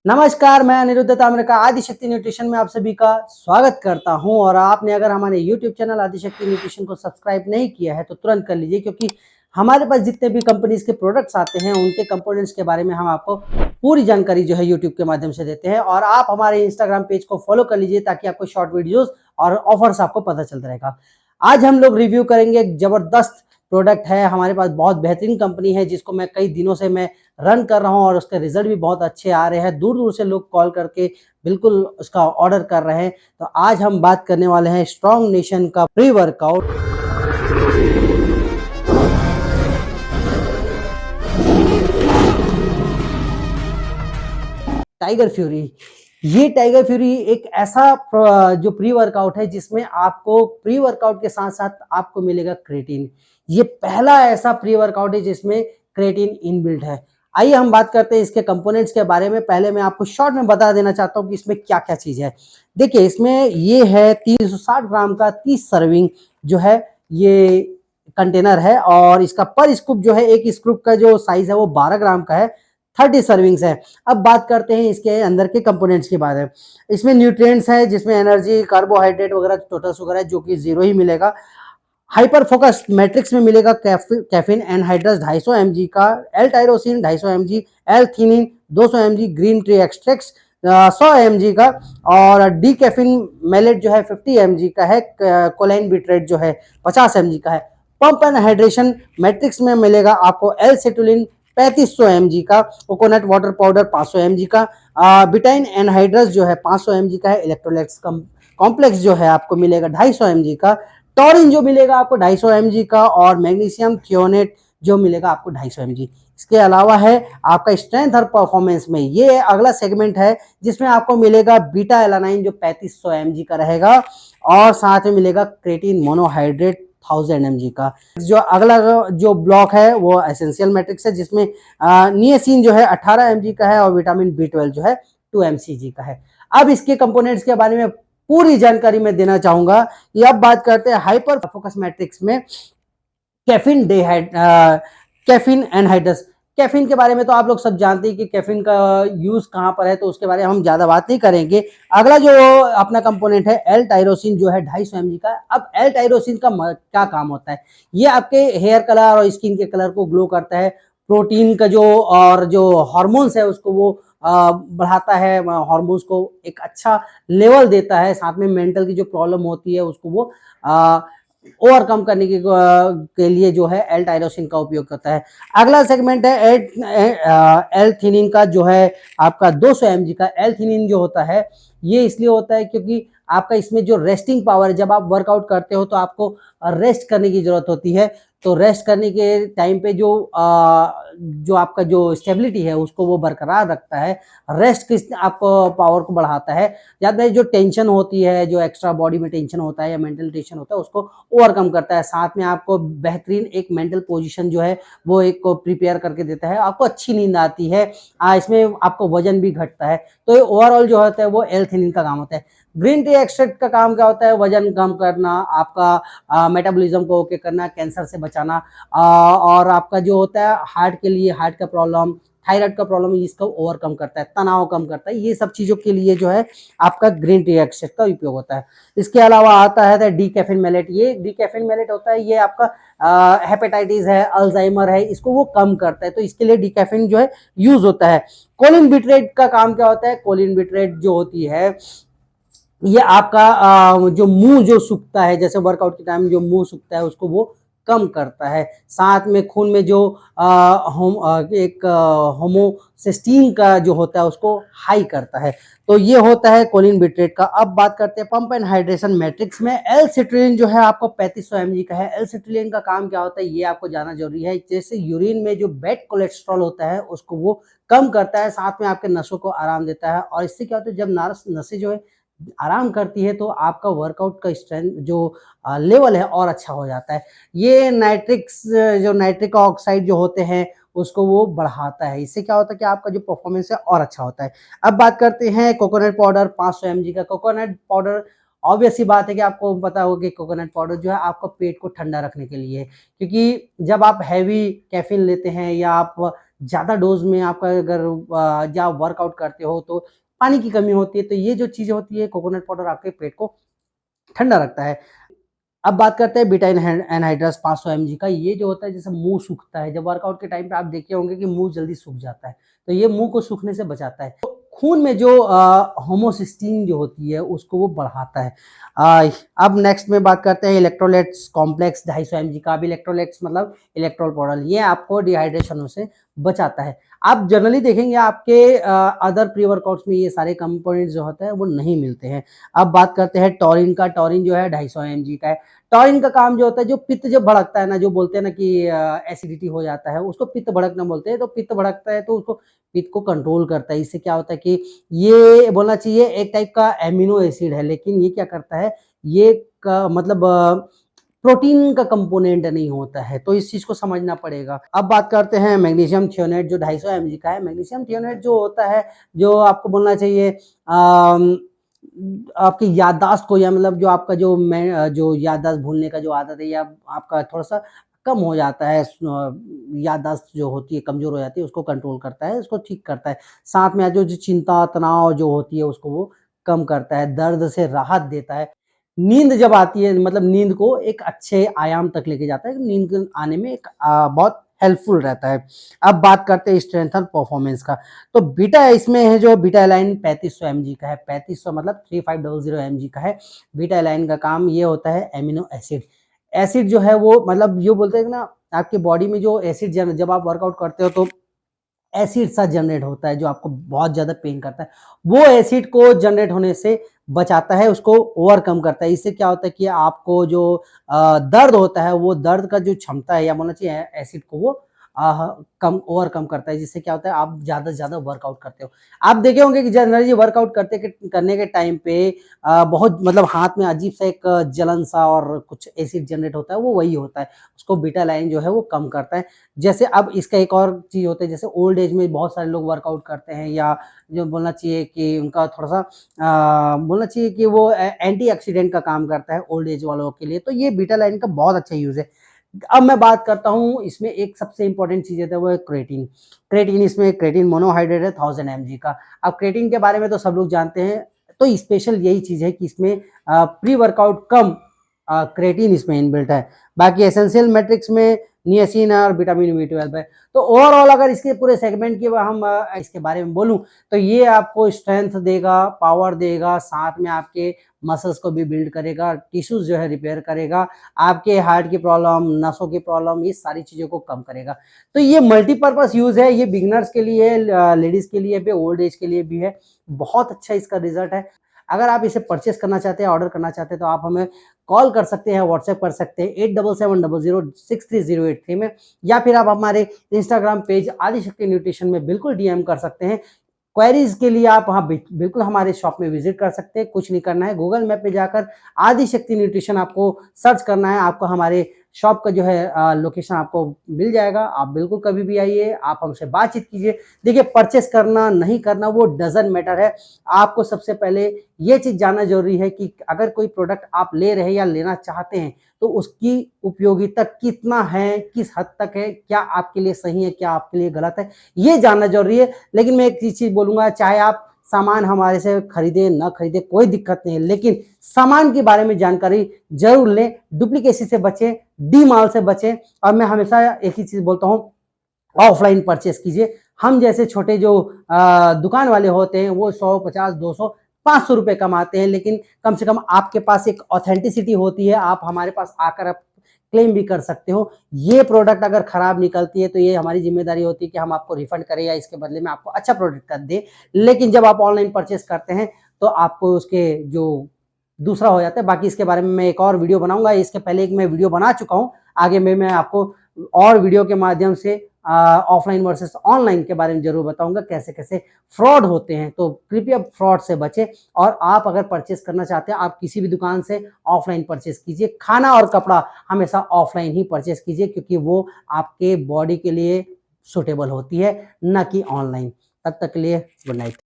नमस्कार, मैं अनिरुद्ध ताम्रे का आदिशक्ति न्यूट्रिशन में आप सभी का स्वागत करता हूं। और आपने अगर हमारे यूट्यूब चैनल आदिशक्ति न्यूट्रिशन को सब्सक्राइब नहीं किया है तो तुरंत कर लीजिए, क्योंकि हमारे पास जितने भी कंपनीज के प्रोडक्ट्स आते हैं उनके कंपोनेंट्स के बारे में हम आपको पूरी जानकारी जो है यूट्यूब के माध्यम से देते हैं। और आप हमारे इंस्टाग्राम पेज को फॉलो कर लीजिए ताकि आपको शॉर्ट वीडियोज और ऑफर्स आपको पता चलता रहेगा। आज हम लोग रिव्यू करेंगे एक जबरदस्त प्रोडक्ट है। हमारे पास बहुत बेहतरीन कंपनी है जिसको मैं कई दिनों से मैं रन कर रहा हूं और उसके रिजल्ट भी बहुत अच्छे आ रहे हैं। दूर दूर से लोग कॉल करके बिल्कुल उसका ऑर्डर कर रहे हैं। तो आज हम बात करने वाले हैं स्ट्रॉन्ग नेशन का प्री वर्कआउट टाइगर फ्यूरी। ये टाइगर फ्यूरी एक ऐसा जो प्री वर्कआउट है जिसमें आपको प्री वर्कआउट के साथ साथ आपको मिलेगा क्रेटीन। ये पहला ऐसा प्री वर्कआउट है जिसमें क्रेटीन इनबिल्ट है। आइए हम बात करते हैं इसके कंपोनेंट्स के बारे में। पहले मैं आपको शॉर्ट में बता देना चाहता हूँ कि इसमें क्या क्या चीज है। देखिए, इसमें ये है 360 ग्राम का 30 सर्विंग जो है ये कंटेनर है। और इसका पर स्कूप जो है, एक स्कूप का जो साइज है वो 12 ग्राम का है। 30 सर्विंग्स है। अब बात करते हैं इसके अंदर के कंपोनेंट्स के बारे में। इसमें न्यूट्रिएंट्स है जिसमें एनर्जी, कार्बोहाइड्रेट वगैरह, टोटल शुगर है जो कि 0 ही मिलेगा। हाइपर फोकस मैट्रिक्स में मिलेगा कैफीन एनहाइड्रस 250 mg का, L tyrosine 250 mg, L theanine 200 mg, green tea extracts 100 mg का, और डी कैफीन मेलेट जो है 50 mg का है, कोलाइन बिट्रेट जो है 50 mg का है। पंप एंड हाइड्रेशन मैट्रिक्स में मिलेगा आपको एल सेटुलिन 3500 mg का, कोकोनट वाटर पाउडर 500 mg का, बिटाइन एनहाइड्रस जो है 500 mg का है, इलेक्ट्रोलाइट्स कॉम्प्लेक्स जो है आपको मिलेगा 250 mg का, टॉरिन जो मिलेगा आपको 250 mg का, और मैग्नीशियम थियोनेट जो मिलेगा आपको 250 mg। इसके अलावा है आपका स्ट्रेंथ और परफॉर्मेंस में ये अगला सेगमेंट है जिसमें आपको मिलेगा बीटा एलानाइन जो 3500 mg का रहेगा, और साथ में मिलेगा क्रेटीन मोनोहाइड्रेट 1000 mg का। जो अगला जो ब्लॉक है वो एसेंशियल मैट्रिक्स है जिसमें नियासिन जो है 18 mg का है, और विटामिन B12 जो है 2 mcg का है। अब इसके कंपोनेंट्स के बारे में पूरी जानकारी मैं देना चाहूंगा कि अब बात करते हैं हाइपर फोकस मैट्रिक्स में कैफीन एनहाइड्रस। कैफीन के बारे में तो आप लोग सब जानते हैं कि कैफीन का यूज कहाँ पर है, तो उसके बारे में हम ज्यादा बात नहीं करेंगे। अगला जो अपना कंपोनेंट है एल टायरोसिन जो है 250 mg का। अब एल टायरोसिन का क्या काम होता है? ये आपके हेयर कलर और स्किन के कलर को ग्लो करता है। प्रोटीन का जो और जो हार्मोन्स है उसको वो बढ़ाता है, हार्मोन्स को एक अच्छा लेवल देता है। साथ में मेंटल की जो प्रॉब्लम होती है उसको वो ओवरकम करने के लिए जो है एल टायरोसिन का उपयोग करता है। अगला सेगमेंट है एल थीनिन का जो है आपका 200 mg का। एल थीनिन जो होता है ये इसलिए होता है क्योंकि आपका इसमें जो रेस्टिंग पावर है, जब आप वर्कआउट करते हो तो आपको रेस्ट करने की जरूरत होती है। तो रेस्ट करने के टाइम पे जो आपका जो स्टेबिलिटी है उसको वो बरकरार रखता है। रेस्ट किस आपको पावर को बढ़ाता है। याद है, जो टेंशन होती है, जो एक्स्ट्रा बॉडी में टेंशन होता है या मेंटल टेंशन होता है उसको ओवरकम करता है। साथ में आपको बेहतरीन एक मेंटल पोजीशन जो है वो एक को प्रिपेयर करके देता है। आपको अच्छी नींद आती है। इसमें आपको वजन भी घटता है। तो ये ओवरऑल जो होता है वो एल थीनिन का काम होता है। ग्रीन टी एक्सट्रैक्ट का काम क्या होता है? वजन कम करना, आपका मेटाबॉलिज्म को ओके करना, कैंसर से बचाना, और आपका जो होता है हार्ट के लिए, हार्ट का प्रॉब्लम, थायराइड का प्रॉब्लम, इसको ओवरकम करता है, तनाव कम करता है। ये सब चीजों के लिए जो है आपका ग्रीन टी एक्सट्रैक्ट का उपयोग होता है। इसके अलावा आता है डी कैफीन मेलेट। ये डी कैफीन मेलेट होता है, ये आपका हेपेटाइटिस है, अल्जाइमर है, इसको वो कम करता है। तो इसके लिए डी कैफीन जो है यूज होता है। कोलिन बिट्रेट का काम क्या होता है? कोलिन बिट्रेट जो होती है ये आपका जो मुंह जो सूखता है, जैसे वर्कआउट के टाइम जो मुंह सूखता है उसको वो कम करता है। साथ में खून में जो एक होमोसिस्टीन का जो होता है उसको हाई करता है। तो ये होता है कोलिन बिट्रेट का। अब बात करते हैं पंप एंड हाइड्रेशन मैट्रिक्स में। एल सिट्रीलिन जो है आपको 3500 mg का है। एल सिट्रीलिन का काम क्या होता है ये आपको जानना जरूरी है। जैसे यूरिन में जो बैड कोलेस्ट्रॉल होता है उसको वो कम करता है। साथ में आपके नसों को आराम देता है। और इससे क्या होता है, जब नसें जो है आराम करती है तो आपका वर्कआउट का स्ट्रेंथ जो लेवल है और अच्छा हो जाता है। ये नाइट्रिक ऑक्साइड जो होते हैं उसको वो बढ़ाता है। इससे क्या होता है कि आपका जो परफॉर्मेंस है और अच्छा होता है। अब बात करते हैं कोकोनट पाउडर 500 mg का। कोकोनट पाउडर, ऑब्वियस सी बात है कि आपको पता होगा कि कोकोनट पाउडर जो है आपका पेट को ठंडा रखने के लिए, क्योंकि जब आप हैवी कैफीन लेते हैं या आप ज़्यादा डोज में आपका अगर जब वर्कआउट करते हो तो पानी की कमी होती है, तो ये जो चीज़ें होती है कोकोनट पाउडर आपके पेट को ठंडा रखता है। अब बात करते हैं बीटा एनहाइड्रस 500 mg का। ये जो होता है जैसे मुँह सूखता है, जब वर्कआउट के टाइम पे आप देखे होंगे कि मुँह जल्दी सूख जाता है, तो ये मुँह को सूखने से बचाता है। तो खून में जो होमोसिस्टीन जो होती है उसको वो बढ़ाता है। अब नेक्स्ट में बात करते हैं इलेक्ट्रोलाइट्स कॉम्प्लेक्स 250 mg का। अब इलेक्ट्रोलाइट्स मतलब इलेक्ट्रोल पाउडर, ये आपको डिहाइड्रेशन से बचाता है। आप जनरली देखेंगे आपके अदर प्री वर्कआउट्स में ये सारे कंपोनेंट्स जो होते हैं वो नहीं मिलते हैं। अब बात करते हैं टॉरिन का। टॉरिन जो है 250 mg का है। टॉरिन का काम जो होता है, जो पित्त जब भड़कता है ना, जो बोलते हैं ना कि एसिडिटी हो जाता है, उसको पित्त भड़कना बोलते हैं। तो पित्त भड़कता है तो उसको पित्त को कंट्रोल करता है। इससे क्या होता है कि ये बोलना चाहिए एक टाइप का एमिनो एसिड है, लेकिन ये क्या करता है, ये का मतलब प्रोटीन का कंपोनेंट नहीं होता है, तो इस चीज को समझना पड़ेगा। अब बात करते हैं मैग्नीशियम थियोनेट जो 250 mg का है। मैग्नीशियम थियोनेट जो होता है, जो आपको बोलना चाहिए आपकी याददाश्त को, या मतलब जो आपका जो याददाश्त भूलने का जो आदत है, या आपका थोड़ा-सा कम हो जाता है, याददाश्त जो होती है कमज़ोर हो जाती है, उसको कंट्रोल करता है, उसको ठीक करता है। साथ में जो चिंता, तनाव जो होती है उसको वो कम करता है, दर्द से राहत देता है। नींद जब आती है, मतलब नींद को एक अच्छे आयाम तक लेके जाता है, नींद आने में एक बहुत हेल्पफुल रहता है। अब बात करते हैं स्ट्रेंथ और परफॉर्मेंस का। तो बीटा इसमें है जो बीटा एलाइन 3500 mg का है। 3500 मतलब 3500 mg का है। बीटा एलाइन का काम ये होता है एमिनो एसिड। एसिड जो है वो मतलब जो बोलते हैं ना, आपके बॉडी में जो एसिड जब आप वर्कआउट करते हो तो एसिड सा जनरेट होता है जो आपको बहुत ज़्यादा पेन करता है। वो एसिड को जनरेट होने से बचाता है, उसको ओवरकम करता है। इससे क्या होता है कि आपको जो दर्द होता है, वो दर्द का जो क्षमता है, या बोलना चाहिए एसिड को वो कम ओवरकम करता है, जिससे क्या होता है आप ज़्यादा से ज़्यादा वर्कआउट करते हो। आप देखे होंगे कि जनरली वर्कआउट करने के टाइम पे बहुत मतलब हाथ में अजीब सा एक जलन सा और कुछ एसिड जनरेट होता है, वो वही होता है। उसको बीटा लाइन जो है वो कम करता है। जैसे अब इसका एक और चीज़ होता है, जैसे ओल्ड एज में बहुत सारे लोग वर्कआउट करते हैं, या जो बोलना चाहिए कि उनका थोड़ा-सा बोलना चाहिए कि वो एंटीऑक्सीडेंट का काम करता है ओल्ड एज वालों के लिए, तो ये बीटा लाइन का बहुत अच्छा यूज़ है। अब मैं बात करता हूँ, इसमें एक सबसे इम्पोर्टेंट चीज़ है वो है क्रेटीन। क्रेटीन इसमें क्रेटीन मोनोहाइड्रेट है 1000 mg का। अब क्रेटीन के बारे में तो सब लोग जानते हैं, तो स्पेशल यही चीज़ है कि इसमें प्री वर्कआउट कम क्रेटीन इसमें इनबिल्ट है। बाकी एसेंशियल मैट्रिक्स में नियासिन और विटामिन बी12 है। तो ओवरऑल अगर इसके पूरे सेगमेंट की हम इसके बारे में बोलूं, तो ये आपको स्ट्रेंथ देगा, पावर देगा, साथ में आपके मसल्स को भी बिल्ड करेगा, टिश्यूज जो है रिपेयर करेगा, आपके हार्ट की प्रॉब्लम, नसों की प्रॉब्लम, ये सारी चीज़ों को कम करेगा। तो ये मल्टीपर्पज़ यूज़ है, ये बिगिनर्स के लिए है, लेडीज़ के लिए भी, ओल्ड एज के लिए भी है। बहुत अच्छा इसका रिजल्ट है। अगर आप इसे परचेस करना चाहते हैं, ऑर्डर करना चाहते हैं, तो आप हमें कॉल कर सकते हैं, व्हाट्सएप कर सकते हैं 8770063083 में, या फिर आप हमारे इंस्टाग्राम पेज आदिशक्ति न्यूट्रिशन में बिल्कुल डीएम कर सकते हैं। क्वेरीज के लिए आप वहाँ बिल्कुल हमारे शॉप में विजिट कर सकते हैं। कुछ नहीं करना है, गूगल मैप पे जाकर आदिशक्ति न्यूट्रिशन आपको सर्च करना है, आपको हमारे शॉप का जो है लोकेशन आपको मिल जाएगा। आप बिल्कुल कभी भी आइए, आप हमसे बातचीत कीजिए। देखिए, परचेस करना नहीं करना वो डजंट मैटर है। आपको सबसे पहले ये चीज़ जानना ज़रूरी है कि अगर कोई प्रोडक्ट आप ले रहे हैं या लेना चाहते हैं, तो उसकी उपयोगिता कितना है, किस हद तक है, क्या आपके लिए सही है, क्या आपके लिए गलत है, ये जानना ज़रूरी है। लेकिन मैं एक चीज़ बोलूँगा, चाहे आप सामान हमारे से खरीदें ना खरीदें कोई दिक्कत नहीं है, लेकिन सामान के बारे में जानकारी ज़रूर लें, डुप्लीकेसी से बचें, डी माल से बचें। और मैं हमेशा एक ही चीज़ बोलता हूँ, ऑफलाइन परचेस कीजिए। हम जैसे छोटे जो दुकान वाले होते हैं वो 100, 50, 200, 500 रुपए कमाते हैं, लेकिन कम से कम आपके पास एक ऑथेंटिसिटी होती है, आप हमारे पास आकर आप क्लेम भी कर सकते हो। ये प्रोडक्ट अगर खराब निकलती है तो ये हमारी जिम्मेदारी होती है कि हम आपको रिफंड करें या इसके बदले में आपको अच्छा प्रोडक्ट कर दें। लेकिन जब आप ऑनलाइन परचेस करते हैं तो आपको उसके जो दूसरा हो जाता है। बाकी इसके बारे में मैं एक और वीडियो बनाऊंगा, इसके पहले एक मैं वीडियो बना चुका हूँ। आगे में मैं आपको और वीडियो के माध्यम से ऑफलाइन वर्सेस ऑनलाइन के बारे में जरूर बताऊंगा, कैसे कैसे फ्रॉड होते हैं। तो कृपया फ्रॉड से बचें, और आप अगर परचेस करना चाहते हैं, आप किसी भी दुकान से ऑफलाइन परचेस कीजिए। खाना और कपड़ा हमेशा ऑफलाइन ही परचेस कीजिए, क्योंकि वो आपके बॉडी के लिए सुटेबल होती है, न कि ऑनलाइन। तब तक के लिए गुड नाइट।